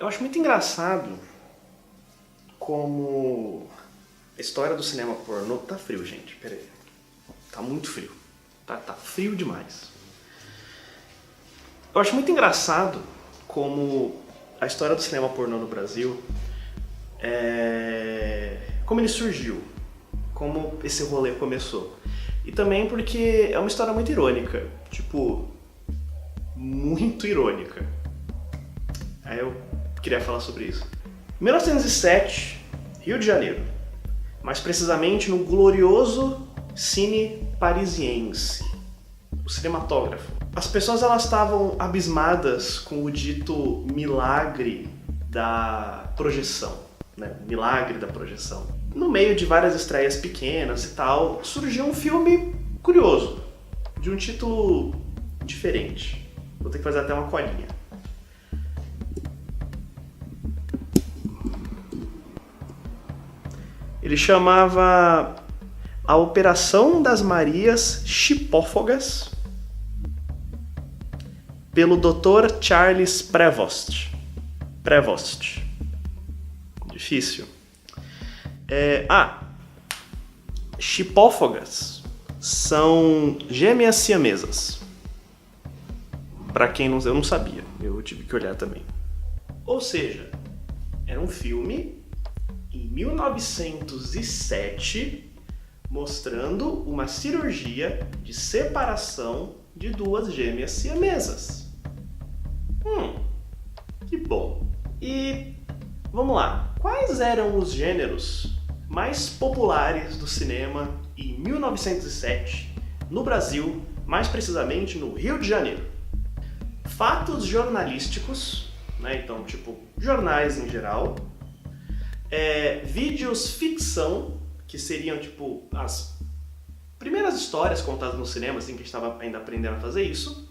Eu acho muito engraçado como a história do cinema pornô... Tá frio, gente, peraí. Tá muito frio. Tá frio demais. Eu acho muito engraçado como a história do cinema pornô no Brasil, como ele surgiu, como esse rolê começou. E também porque é uma história muito irônica, tipo, muito irônica. Aí eu queria falar sobre isso. 1907, Rio de Janeiro. Mais precisamente no glorioso Cine Parisiense, o cinematógrafo. As pessoas elas estavam abismadas com o dito milagre da projeção, né? Milagre da projeção. No meio de várias estreias pequenas e tal, surgiu um filme curioso, de um título diferente. Vou ter que fazer até uma colinha. Ele chamava A Operação das Marias Chipófagas, pelo Dr. Charles Prevost. Difícil. Chipófagas são gêmeas siamesas. Pra quem não... Eu não sabia, eu tive que olhar também. Ou seja, era um filme em 1907 mostrando uma cirurgia de separação de duas gêmeas siamesas. Que bom. E vamos lá. Quais eram os gêneros mais populares do cinema em 1907 no Brasil, mais precisamente no Rio de Janeiro? Fatos jornalísticos, né? Então, tipo, jornais em geral. Vídeos ficção, que seriam tipo as primeiras histórias contadas no cinema, assim, que a gente estava ainda aprendendo a fazer isso.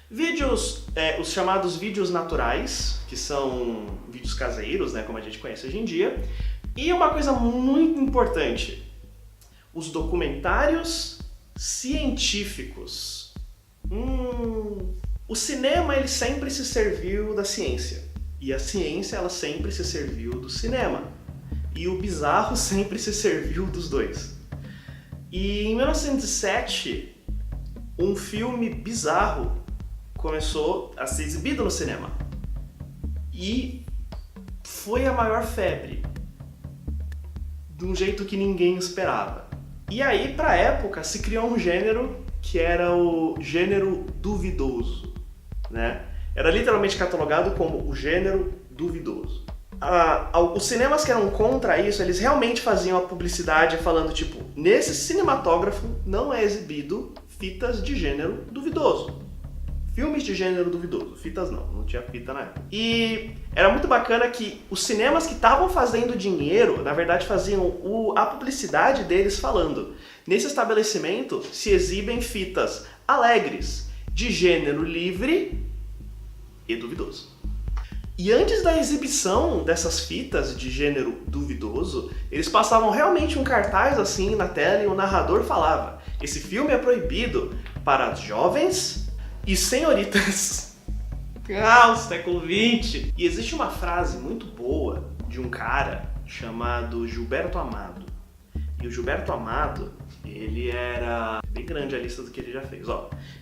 Vídeos, os chamados vídeos naturais, que são vídeos caseiros, né, como a gente conhece hoje em dia. E uma coisa muito importante, os documentários científicos. O cinema ele sempre se serviu da ciência. E a ciência ela sempre se serviu do cinema. E o bizarro sempre se serviu dos dois. E em 1907, um filme bizarro começou a ser exibido no cinema. E foi a maior febre. De um jeito que ninguém esperava. E aí, pra época, se criou um gênero que era o gênero duvidoso, né? Era literalmente catalogado como o gênero duvidoso. Os cinemas que eram contra isso, eles realmente faziam a publicidade falando, tipo, nesse cinematógrafo não é exibido fitas de gênero duvidoso. Filmes de gênero duvidoso. Fitas não tinha fita na época. E era muito bacana que os cinemas que estavam fazendo dinheiro, na verdade faziam a publicidade deles falando: nesse estabelecimento se exibem fitas alegres, de gênero livre e duvidoso. E antes da exibição dessas fitas de gênero duvidoso, eles passavam realmente um cartaz assim na tela e o narrador falava: esse filme é proibido para jovens e senhoritas. O século XX. E existe uma frase muito boa de um cara chamado Gilberto Amado. E o Gilberto Amado, ele era bem grande a lista do que ele já fez.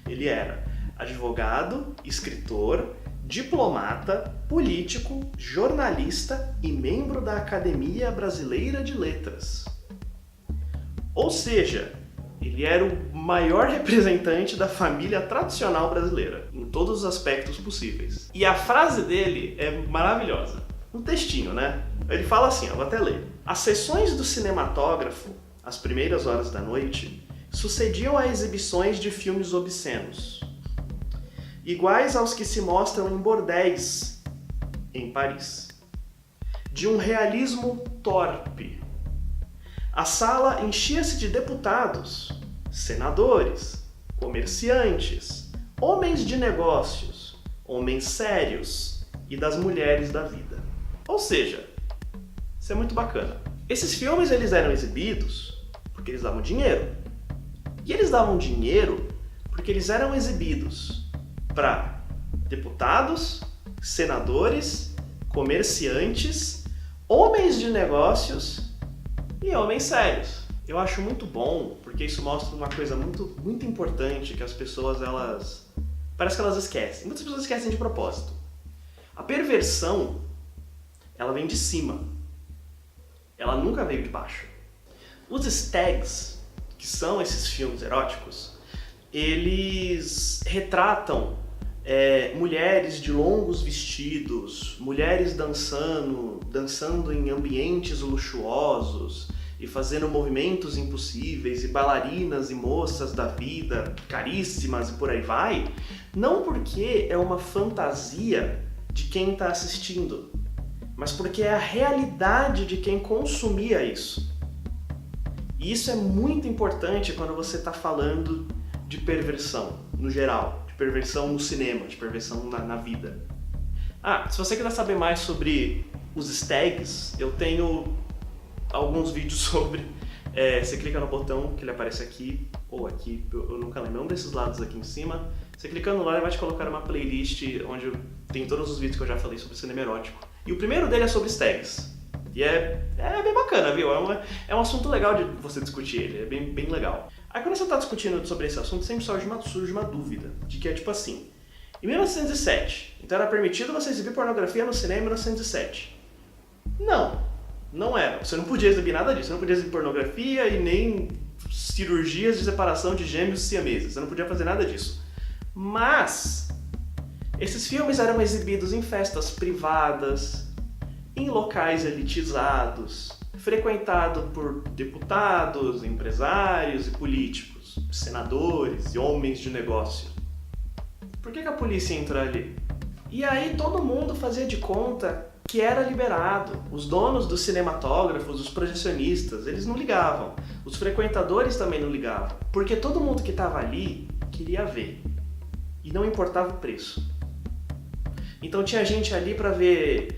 Ele era advogado, escritor, diplomata, político, jornalista e membro da Academia Brasileira de Letras. Ou seja, ele era o maior representante da família tradicional brasileira, em todos os aspectos possíveis. E a frase dele é maravilhosa. Um textinho, né? Ele fala assim, vou até ler. As sessões do cinematógrafo, às primeiras horas da noite, sucediam a exibições de filmes obscenos. iguais aos que se mostram em bordéis em Paris. De um realismo torpe. A sala enchia-se de deputados, senadores, comerciantes, homens de negócios, homens sérios e das mulheres da vida. Ou seja, isso é muito bacana. Esses filmes eles eram exibidos porque eles davam dinheiro. E eles davam dinheiro porque eles eram exibidos para deputados, senadores, comerciantes, homens de negócios e homens sérios. Eu acho muito bom porque isso mostra uma coisa muito importante que as pessoas, parece que elas esquecem. Muitas pessoas esquecem de propósito. A perversão, ela vem de cima. Ela nunca veio de baixo. Os stags, que são esses filmes eróticos, eles retratam mulheres de longos vestidos, mulheres dançando em ambientes luxuosos e fazendo movimentos impossíveis, e bailarinas e moças da vida caríssimas e por aí vai, não porque é uma fantasia de quem está assistindo, mas porque é a realidade de quem consumia isso. E isso é muito importante quando você está falando de perversão, no geral, de perversão no cinema, de perversão na vida. Se você quiser saber mais sobre os stags, eu tenho alguns vídeos sobre. Você clica no botão que ele aparece aqui, ou aqui, eu nunca lembro, um desses lados aqui em cima. Você clicando lá, ele vai te colocar uma playlist onde tem todos os vídeos que eu já falei sobre cinema erótico. E o primeiro dele é sobre stags. E é bem bacana, viu? É um assunto legal de você discutir ele, é bem legal. Aí quando você está discutindo sobre esse assunto, sempre surge uma dúvida, de que é tipo assim, em 1907, então era permitido você exibir pornografia no cinema em 1907. Não era. Você não podia exibir nada disso, você não podia exibir pornografia e nem cirurgias de separação de gêmeos siameses, você não podia fazer nada disso. Mas esses filmes eram exibidos em festas privadas, em locais elitizados, frequentado por deputados, empresários e políticos, senadores e homens de negócio. Por que a polícia entra ali? E aí todo mundo fazia de conta que era liberado. Os donos dos cinematógrafos, os projecionistas, eles não ligavam. Os frequentadores também não ligavam. Porque todo mundo que estava ali queria ver. E não importava o preço. Então tinha gente ali para ver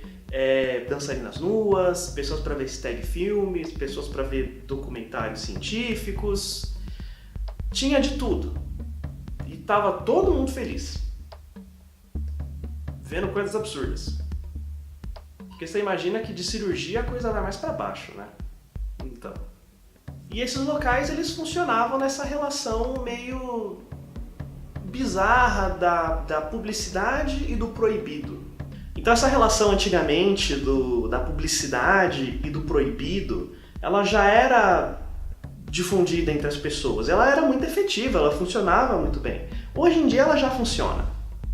dançarinas nuas, pessoas para ver stag filmes, pessoas para ver documentários científicos. Tinha de tudo. E tava todo mundo feliz. Vendo coisas absurdas. Porque você imagina que de cirurgia a coisa vai mais para baixo, né? Então. E esses locais, eles funcionavam nessa relação meio bizarra da publicidade e do proibido. Então essa relação antigamente da publicidade e do proibido, ela já era difundida entre as pessoas. Ela era muito efetiva, ela funcionava muito bem. Hoje em dia ela já funciona,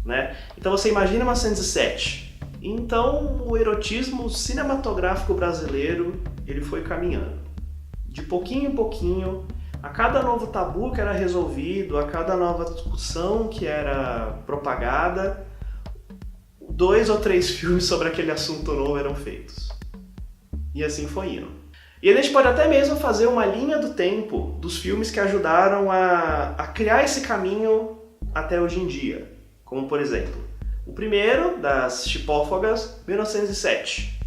né? Então você imagina 1907. Então o erotismo cinematográfico brasileiro, ele foi caminhando. De pouquinho em pouquinho, a cada novo tabu que era resolvido, a cada nova discussão que era propagada, 2 ou 3 filmes sobre aquele assunto novo eram feitos. E assim foi indo. E a gente pode até mesmo fazer uma linha do tempo dos filmes que ajudaram a criar esse caminho até hoje em dia. Como, por exemplo, o primeiro, das Chipófagas, 1907.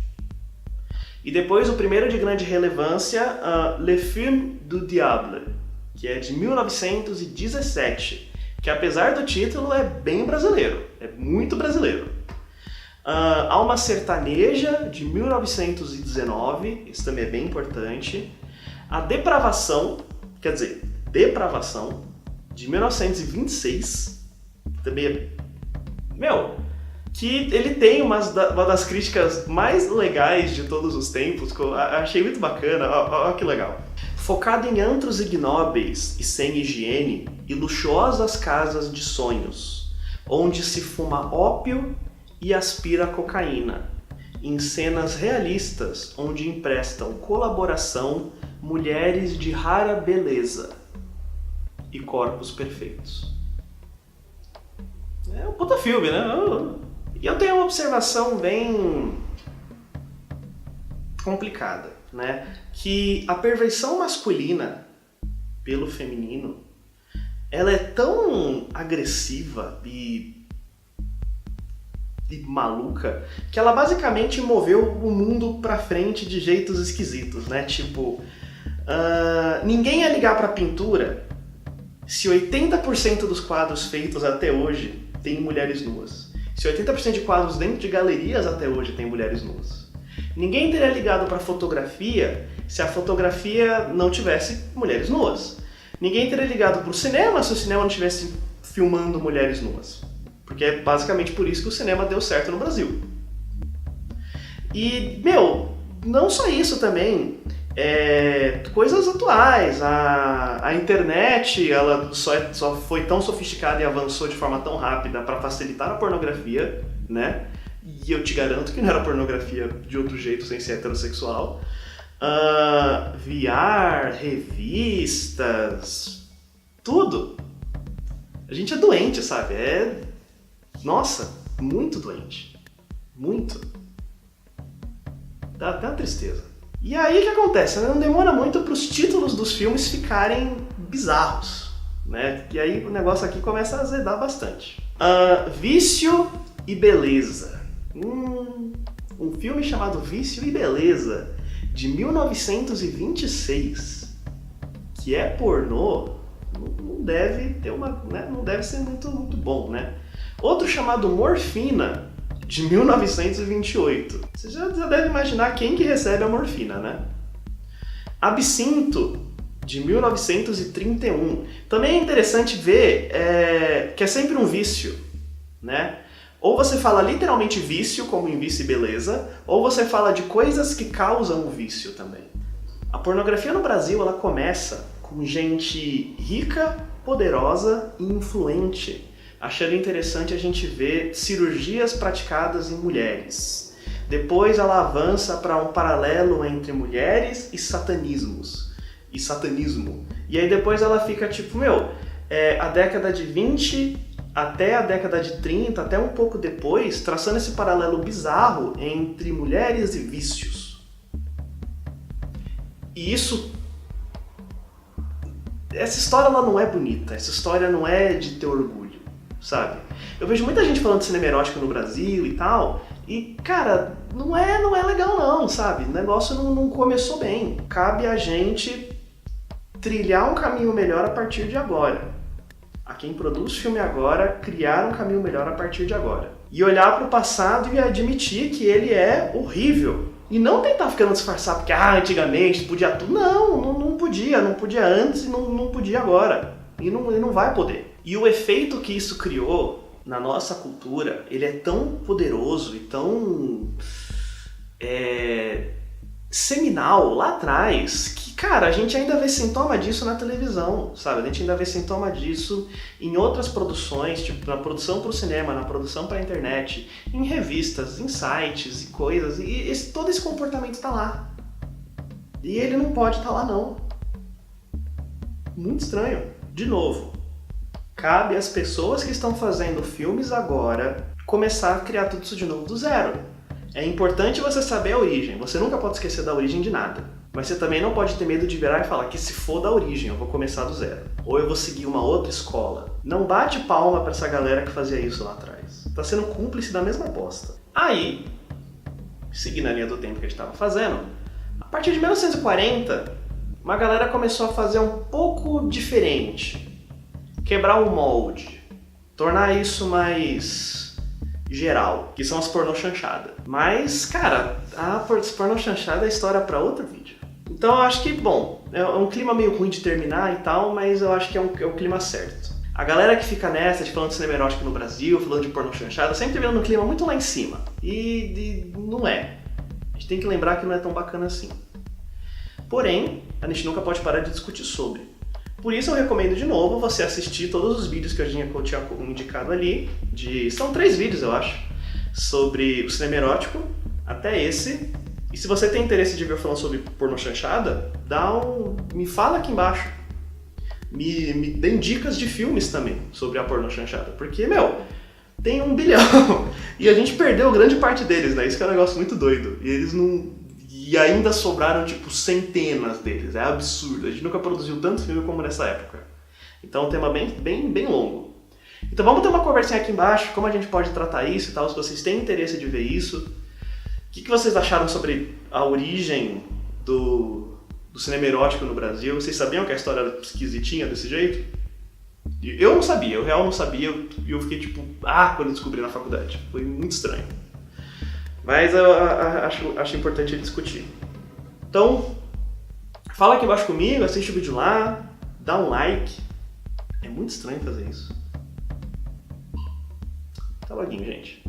E depois o primeiro de grande relevância, Le Film du Diable, que é de 1917, que apesar do título é bem brasileiro, é muito brasileiro. Alma Sertaneja, de 1919, isso também é bem importante. A Depravação, de 1926, que também é... que ele tem uma das críticas mais legais de todos os tempos, que eu achei muito bacana, olha que legal. Focado em antros ignóbeis e sem higiene e luxuosas casas de sonhos, onde se fuma ópio e aspira cocaína, em cenas realistas onde emprestam colaboração mulheres de rara beleza e corpos perfeitos. puta filme, né? E eu tenho uma observação bem complicada, né? Que a perversão masculina pelo feminino, ela é tão agressiva e maluca que ela basicamente moveu o mundo pra frente de jeitos esquisitos, né? Tipo, ninguém ia ligar pra pintura se 80% dos quadros feitos até hoje tem mulheres nuas. Se 80% de quadros dentro de galerias até hoje tem mulheres nuas. Ninguém teria ligado pra fotografia se a fotografia não tivesse mulheres nuas. Ninguém teria ligado pro cinema se o cinema não estivesse filmando mulheres nuas. Porque é basicamente por isso que o cinema deu certo no Brasil. E, não só isso também. Coisas atuais. A internet ela só foi tão sofisticada e avançou de forma tão rápida para facilitar a pornografia, né? E eu te garanto que não era pornografia de outro jeito sem ser heterossexual. VR, revistas, tudo. A gente é doente, sabe? Nossa, muito doente. Muito. Dá até uma tristeza. E aí o que acontece? Não demora muito para os títulos dos filmes ficarem bizarros, né? E aí o negócio aqui começa a azedar bastante. Vício e Beleza. Um filme chamado Vício e Beleza, de 1926, que é pornô, não deve ter não deve ser muito bom, né? Outro chamado Morfina, de 1928. Você já deve imaginar quem que recebe a morfina, né? Absinto, de 1931. Também é interessante ver que é sempre um vício, né? Ou você fala literalmente vício, como em Vício e Beleza, ou você fala de coisas que causam o vício também. A pornografia no Brasil, ela começa com gente rica, poderosa e influente, achando interessante a gente ver cirurgias praticadas em mulheres. Depois ela avança para um paralelo entre mulheres e satanismo. E aí depois ela fica tipo, a década de 20 até a década de 30, até um pouco depois, traçando esse paralelo bizarro entre mulheres e vícios. E essa história ela não é bonita, essa história não é de ter orgulho, sabe? Eu vejo muita gente falando de cinema erótico no Brasil e tal, e, cara, não é legal não, sabe? O negócio não começou bem. Cabe a gente trilhar um caminho melhor a partir de agora. A quem produz filme agora, criar um caminho melhor a partir de agora. E olhar para o passado e admitir que ele é horrível. E não tentar ficando disfarçar porque, antigamente podia tudo. Não podia antes e não podia agora. E não vai poder. E o efeito que isso criou na nossa cultura, ele é tão poderoso e tão seminal lá atrás que, cara, a gente ainda vê sintoma disso na televisão, sabe? A gente ainda vê sintoma disso em outras produções, tipo na produção para o cinema, na produção para a internet, em revistas, em sites e coisas. E todo esse comportamento está lá. E ele não pode estar lá, não. Muito estranho. De novo, cabe às pessoas que estão fazendo filmes agora começar a criar tudo isso de novo do zero. É importante você saber a origem. Você nunca pode esquecer da origem de nada. Mas você também não pode ter medo de virar e falar que se for da origem, eu vou começar do zero. Ou eu vou seguir uma outra escola. Não bate palma pra essa galera que fazia isso lá atrás. Tá sendo cúmplice da mesma bosta. Aí, seguindo a linha do tempo que a gente tava fazendo, a partir de 1940, uma galera começou a fazer um pouco diferente. Quebrar o molde. Tornar isso mais geral, que são as pornô chanchada. Mas, cara, a pornô chanchada é história pra outro vídeo. Então eu acho que, bom, é um clima meio ruim de terminar e tal, mas eu acho que é o clima certo. A galera que fica nessa de falando de cinema erótico no Brasil, falando de pornô chanchada, sempre vendo um clima muito lá em cima. E não é. A gente tem que lembrar que não é tão bacana assim. Porém, a gente nunca pode parar de discutir sobre. Por isso eu recomendo de novo você assistir todos os vídeos que eu tinha indicado ali. São 3 vídeos, eu acho, sobre o cinema erótico, até esse. E se você tem interesse de ver eu falando sobre pornô chanchada, me fala aqui embaixo. Me dê dicas de filmes também sobre a pornô chanchada. Porque, tem 1 bilhão. E a gente perdeu grande parte deles, né? Isso que é um negócio muito doido. E eles não... E ainda sobraram, tipo, centenas deles. É absurdo. A gente nunca produziu tanto filme como nessa época. Então é um tema bem longo. Então vamos ter uma conversinha aqui embaixo, como a gente pode tratar isso e tal, se vocês têm interesse de ver isso. O que vocês acharam sobre a origem do cinema erótico no Brasil? Vocês sabiam que a história era esquisitinha desse jeito? Eu não sabia, eu real não sabia, e eu fiquei tipo, quando eu descobri na faculdade. Foi muito estranho. Mas eu acho importante discutir. Então, fala aqui embaixo comigo, assiste o vídeo lá, dá um like. É muito estranho fazer isso. Até logo, gente.